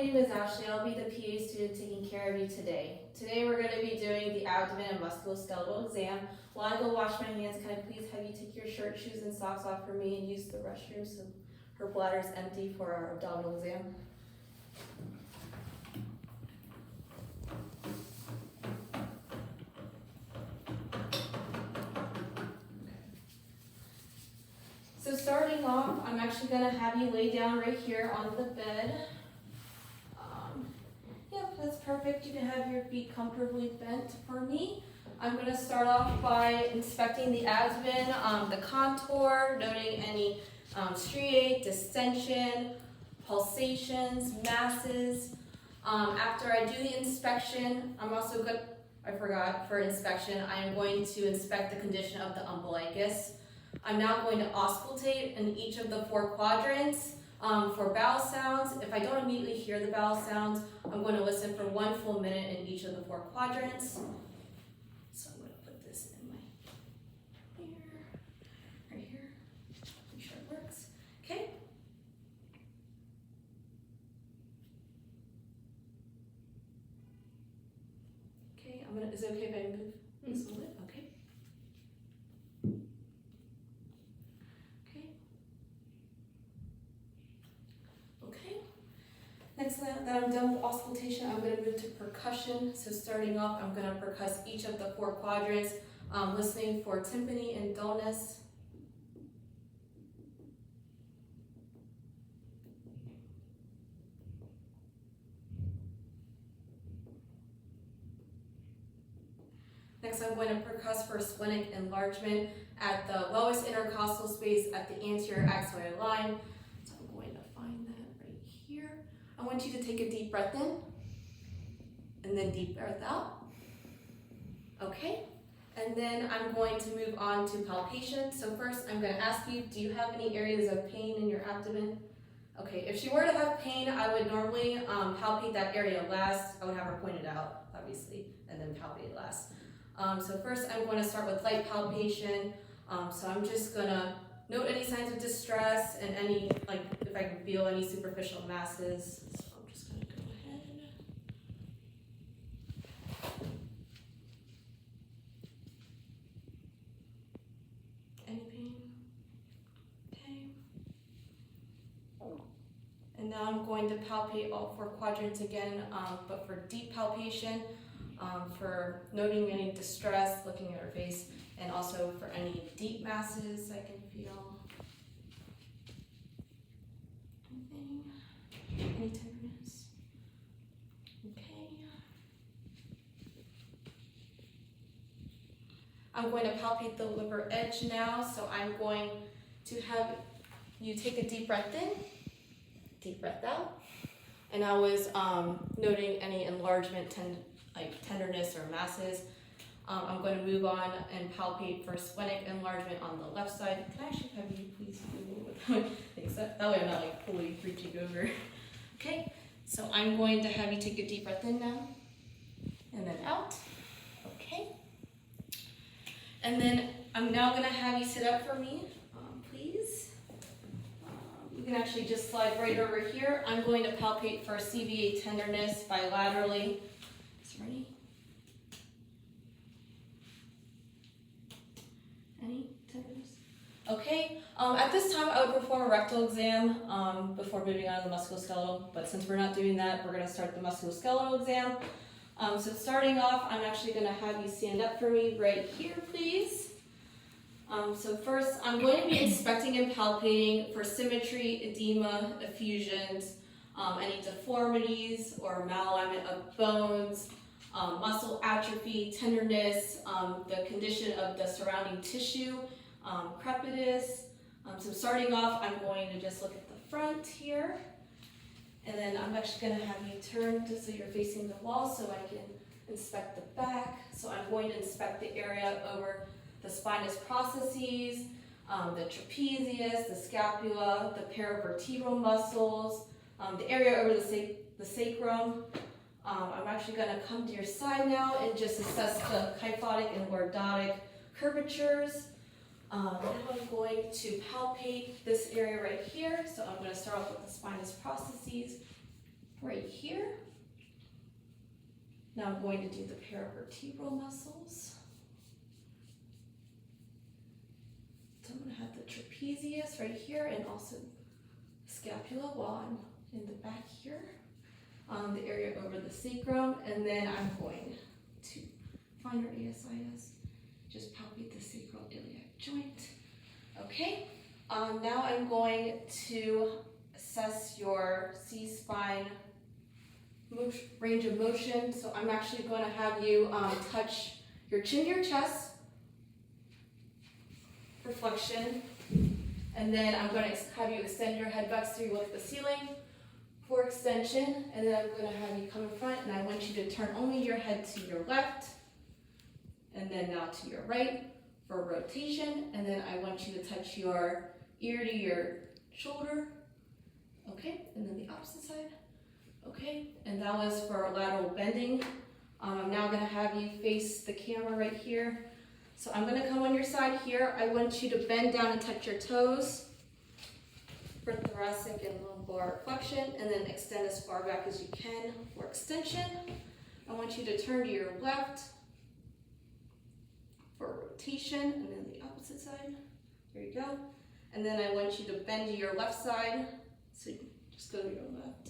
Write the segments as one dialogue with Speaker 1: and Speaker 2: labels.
Speaker 1: name is Ashley. I'll be the PA student taking care of you today. Today we're going to be doing the abdomen and musculoskeletal exam. While I go wash my hands, can I please have you take your shirt, shoes, and socks off for me and use the restroom so her bladder is empty for our abdominal exam? So starting off, I'm actually going to have you lay down right here on the bed. Yep, that's perfect. You can have your feet comfortably bent for me. I'm going to start off by inspecting the abdomen, the contour, noting any striae, distension, pulsations, masses. After I do the inspection, I forgot for inspection, I am going to inspect the condition of the umbilicus. I'm now going to auscultate in each of the 4 quadrants. For bowel sounds, if I don't immediately hear the bowel sounds, I'm going to listen for 1 full minute in each of the 4 quadrants. So I'm going to put this in my ear, right here, make sure it works. Okay. Okay, is it okay if I move this a little bit? Okay. Next, that I'm done with auscultation, I'm going to move to percussion. So starting off, I'm going to percuss each of the 4 quadrants, listening for tympany and dullness. Next, I'm going to percuss for splenic enlargement at the lowest intercostal space at the anterior axillary line. So I'm going to find that right here. I want you to take a deep breath in and then deep breath out. Okay, and then I'm going to move on to palpation. So first I'm going to ask you, do you have any areas of pain in your abdomen? Okay, if she were to have pain, I would normally palpate that area last. I would have her point it out, obviously, and then palpate last. So first I'm going to start with light palpation. So I'm just going to note any signs of distress and any, if I can feel any superficial masses. So I'm just going to go ahead. Any pain? Okay. And now I'm going to palpate all 4 quadrants again, but for deep palpation, for noting any distress, looking at her face, and also for any deep masses I can feel. Any tenderness? Okay. I'm going to palpate the liver edge now, so I'm going to have you take a deep breath in, deep breath out, and I was noting any enlargement, tenderness or masses. I'm going to move on and palpate for splenic enlargement on the left side. Can I actually have you please move with things that way I'm not fully reaching over. Okay, so I'm going to have you take a deep breath in now, and then out. Okay. And then I'm now going to have you sit up for me, please. You can actually just slide right over here. I'm going to palpate for CVA tenderness bilaterally. Ready? Any tenderness? Okay, at this time I would perform a rectal exam before moving on to the musculoskeletal, but since we're not doing that, we're going to start the musculoskeletal exam. So starting off, I'm actually going to have you stand up for me right here, please. So first, I'm going to be inspecting and palpating for symmetry, edema, effusions, any deformities or malalignment of bones, muscle atrophy, tenderness, the condition of the surrounding tissue, crepitus. So starting off, I'm going to just look at the front here, and then I'm actually going to have you turn just so you're facing the wall so I can inspect the back. So I'm going to inspect the area over the spinous processes, the trapezius, the scapula, the paravertebral muscles, the area over the sacrum. I'm actually going to come to your side now and just assess the kyphotic and lordotic curvatures. Now I'm going to palpate this area right here. So I'm going to start off with the spinous processes. right here. Now I'm going to do the paravertebral muscles. So I'm going to have the trapezius right here and also scapula while I'm in the back here. The area over the sacrum, and then I'm going to find our ASIS. Just palpate the sacral iliac joint. Okay, now I'm going to assess your C-spine range of motion. So I'm actually going to have you touch your chin to your chest for flexion, and then I'm going to have you extend your head back so you look at the ceiling for extension, and then I'm going to have you come in front, and I want you to turn only your head to your left, and then now to your right for rotation, and then I want you to touch your ear to your shoulder, okay, and then the opposite side, okay, and that was for lateral bending. I'm now going to have you face the camera right here. So I'm going to come on your side here. I want you to bend down and touch your toes for thoracic and lumbar flexion, and then extend as far back as you can for extension. I want you to turn to your left for rotation, and then the opposite side. There you go. And then I want you to bend to your left side. So you just go to your left.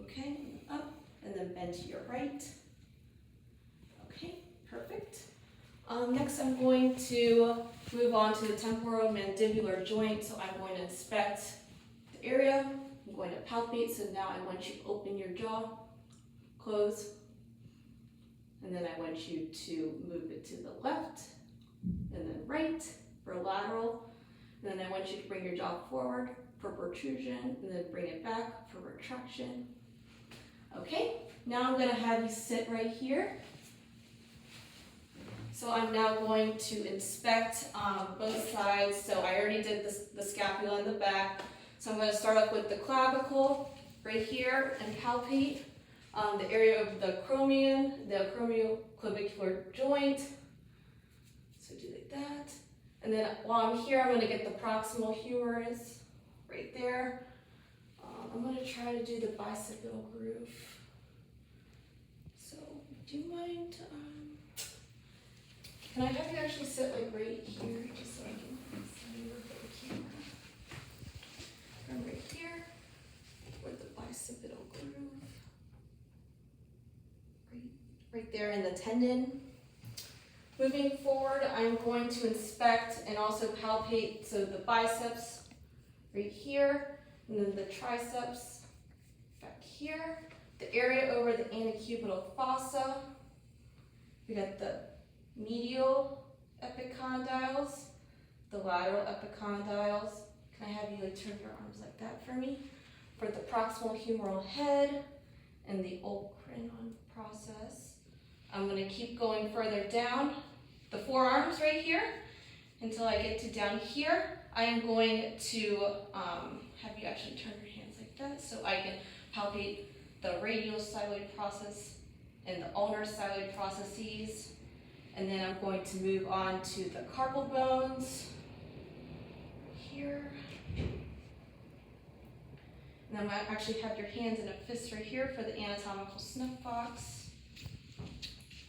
Speaker 1: Okay, and up, and then bend to your right. Okay, perfect. Next I'm going to move on to the temporomandibular joint. So I'm going to inspect the area. I'm going to palpate. So now I want you to open your jaw, close, and then I want you to move it to the left and then right for lateral. And then I want you to bring your jaw forward for protrusion and then bring it back for retraction. Okay, now I'm going to have you sit right here. So I'm now going to inspect both sides. So I already did the scapula in the back. So I'm going to start off with the clavicle right here and palpate the area of the acromion, the acromioclavicular joint. So do like that. And then while I'm here, I'm going to get the proximal humerus right there. I'm going to try to do the bicipital groove. So do you mind? Can I have you actually sit like right here, just so I can see you with the camera? Come right here with the bicipital groove. Right there in the tendon. Moving forward, I'm going to inspect and also palpate, so the biceps right here, and then the triceps back here, the area over the antecubital fossa. We got the medial epicondyles, the lateral epicondyles. Can I have you like turn your arms like that for me? For the proximal humeral head and the olecranon process. I'm going to keep going further down the forearms right here until I get to down here. I am going to have you actually turn your hands like that so I can palpate the radial styloid process and the ulnar styloid processes. And then I'm going to move on to the carpal bones here. And I'm going to actually have your hands in a fist right here for the anatomical snuff box.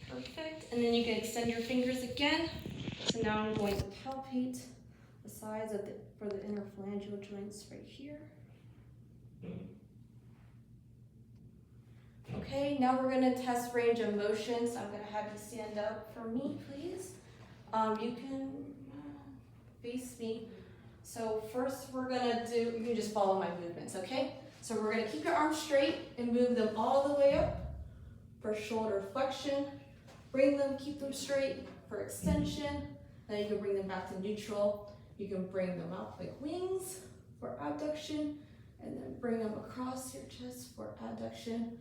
Speaker 1: Perfect. And then you can extend your fingers again. So now I'm going to palpate the sides of for the interphalangeal joints right here. Okay, now we're going to test range of motion. So I'm going to have you stand up for me, please. You can face me. So first we're going to do, you can just follow my movements, okay? So we're going to keep your arms straight and move them all the way up for shoulder flexion. Bring them, keep them straight for extension. Then you can bring them back to neutral. You can bring them out like wings for abduction, and then bring them across your chest for adduction.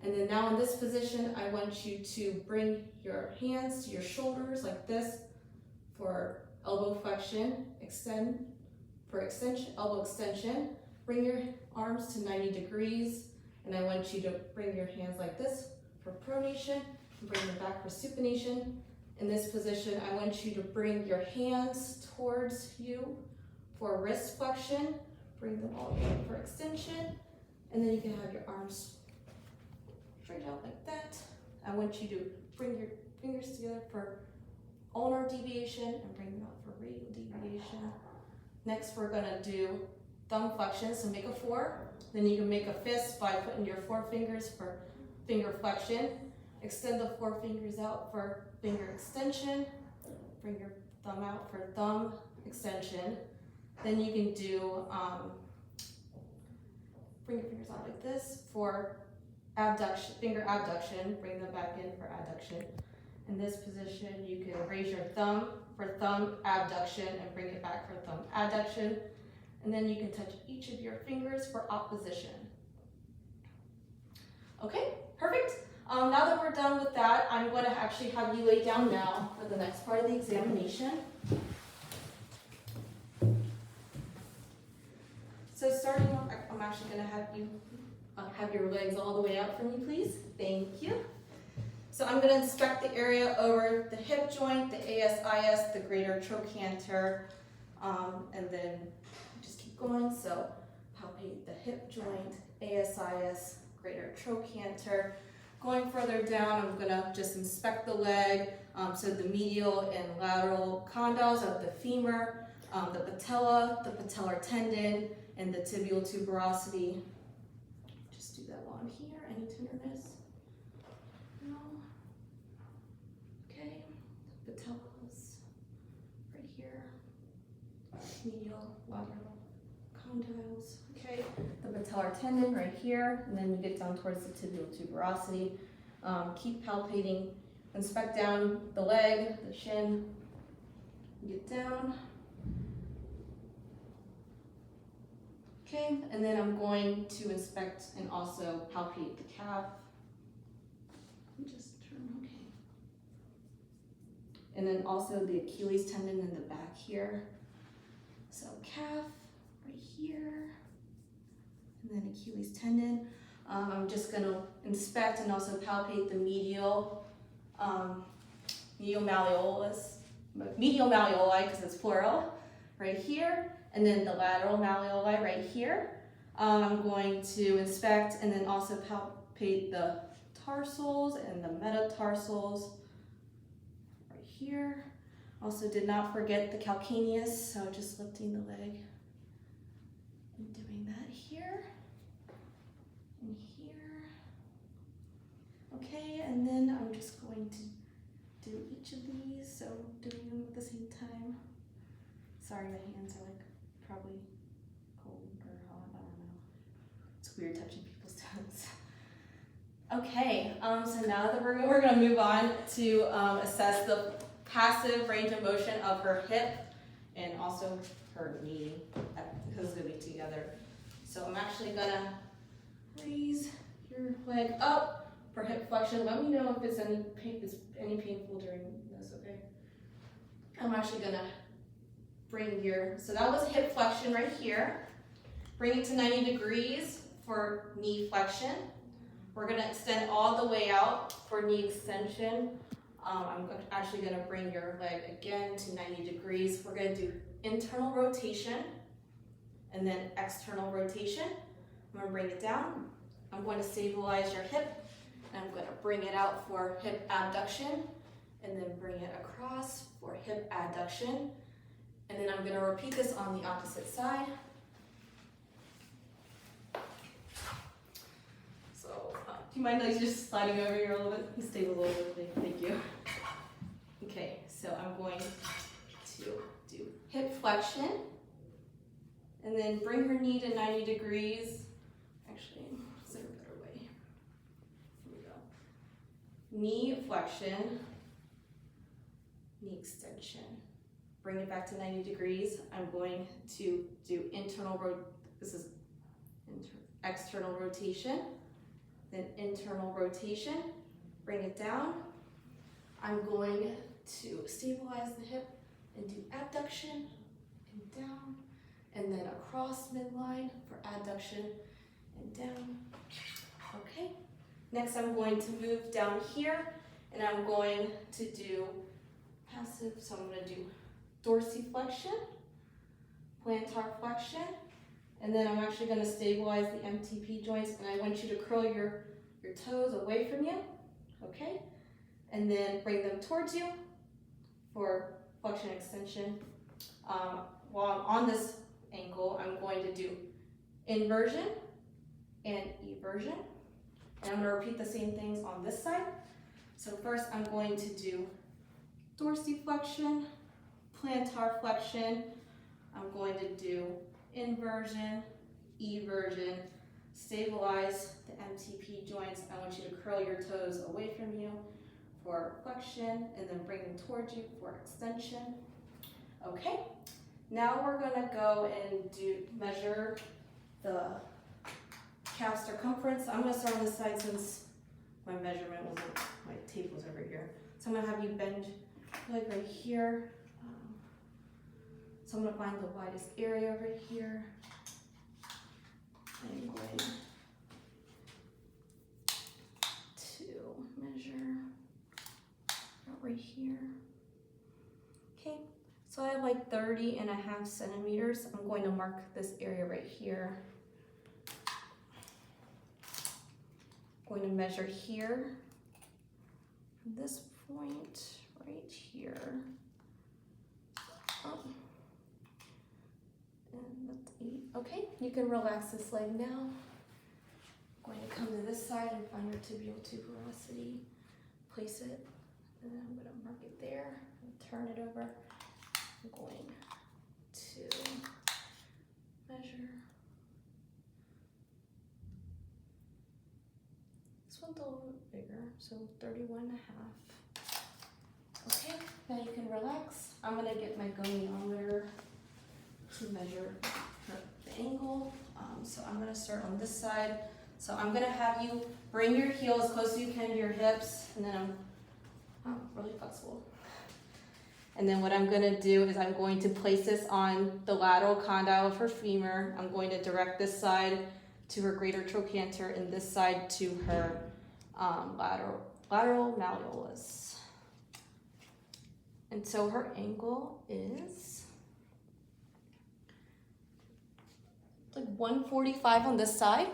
Speaker 1: And then now in this position, I want you to bring your hands to your shoulders like this for elbow flexion, extend for extension, elbow extension. Bring your arms to 90 degrees, and I want you to bring your hands like this for pronation, and bring them back for supination. In this position, I want you to bring your hands towards you for wrist flexion. Bring them all the way up for extension, and then you can have your arms straight out like that. I want you to bring your fingers together for ulnar deviation and bring them out for radial deviation. Next, we're gonna do thumb flexion, so make a 4. Then you can make a fist by putting your 4 fingers for finger flexion. Extend the 4 fingers out for finger extension. Bring your thumb out for thumb extension. Then you can do, bring your fingers out like this for abduction, finger abduction. Bring them back in for adduction. In this position, you can raise your thumb for thumb abduction and bring it back for thumb adduction. And then you can touch each of your fingers for opposition. Okay, perfect. Now that we're done with that, I'm going to actually have you lay down now for the next part of the examination. So starting off, I'm actually going to have you have your legs all the way out for me, please. Thank you. So I'm going to inspect the area over the hip joint, the ASIS, the greater trochanter, and then just keep going. So palpate the hip joint, ASIS, greater trochanter. Going further down, I'm going to just inspect the leg, so the medial and lateral condyles of the femur, the patella, the patellar tendon, and the tibial tuberosity. Just do that while I'm here. Any tenderness? No. Okay. Patellas right here. Medial, lateral condyles. Okay. The patellar tendon right here, and then you get down towards the tibial tuberosity. Keep palpating. Inspect down the leg, the shin. Get down. Okay, and then I'm going to inspect and also palpate the calf. Just turn, okay. And then also the Achilles tendon in the back here. So calf right here, and then Achilles tendon. I'm just gonna inspect and also palpate the medial malleoli, because it's plural, right here. And then the lateral malleoli right here. I'm going to inspect and then also palpate the tarsals and the metatarsals right here. Also did not forget the calcaneus, so just lifting the leg and doing that here and here. Okay, and then I'm just going to do each of these, so doing them at the same time. Sorry, my hands are like probably cold or hot, I don't know. It's weird touching people's toes. Okay, so now that we're gonna move on to assess the passive range of motion of her hip and also her knee, because it's gonna be together. So I'm actually gonna raise your leg up for hip flexion. Let me know if it's any painful during this, okay? I'm actually gonna bring your, so that was hip flexion right here. Bring it to 90 degrees for knee flexion. We're gonna extend all the way out for knee extension. I'm actually gonna bring your leg again to 90 degrees. We're gonna do internal rotation and then external rotation. I'm gonna bring it down. I'm going to stabilize your hip, and I'm gonna bring it out for hip abduction, and then bring it across for hip adduction. And then I'm going to repeat this on the opposite side. So, do you mind like just sliding over here a little bit? Stable a little bit, thank you. Okay, so I'm going to do hip flexion, and then bring her knee to 90 degrees. Actually, is there a better way? Here we go. Knee flexion, knee extension. Bring it back to 90 degrees. I'm going to do external rotation, then internal rotation. Bring it down. I'm going to stabilize the hip and do abduction and down, and then across midline for adduction and down. Okay. Next, I'm going to move down here, and I'm going to do passive. So I'm going to do dorsiflexion, plantar flexion, and then I'm actually going to stabilize the MTP joints, and I want you to curl your your toes away from you, okay? And then bring them towards you for flexion extension. While I'm on this ankle, I'm going to do inversion and eversion. And I'm going to repeat the same things on this side. So first I'm going to do dorsiflexion, plantar flexion. I'm going to do inversion, eversion, stabilize the MTP joints. I want you to curl your toes away from you for flexion and then bring them towards you for extension. Okay, now we're gonna go and measure the calf circumference. I'm gonna start on this side since my measurement wasn't, my tape was over here. So I'm gonna have you bend like right here. So I'm gonna find the widest area right here. I'm going to measure right here. Okay, so I have like 30.5 centimeters. I'm going to mark this area right here. I'm going to measure here, from this point right here. Oh. And that's 8. Okay, you can relax this leg now. I'm going to come to this side and find your tibial tuberosity. Place it, and then I'm going to mark it there and turn it over. I'm going to measure. This one's a little bit bigger, so 31.5. Okay, now you can relax. I'm going to get my goniometer to measure the angle. So I'm going to start on this side. So I'm going to have you bring your heel as close as you can to your hips, and then I'm really flexible. And then what I'm going to do is I'm going to place this on the lateral condyle of her femur. I'm going to direct this side to her greater trochanter and this side to her lateral malleolus. And so her angle is like 145 on this side.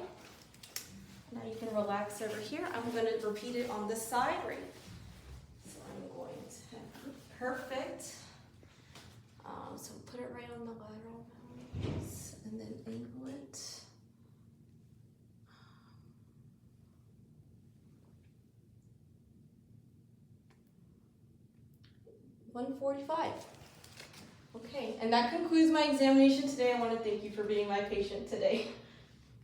Speaker 1: Now you can relax over here. I'm going to repeat it on this side, right? So I'm going to have perfect. So put it right on the lateral malleolus and then angle it. 145. Okay, and that concludes my examination today. I want to thank you for being my patient today.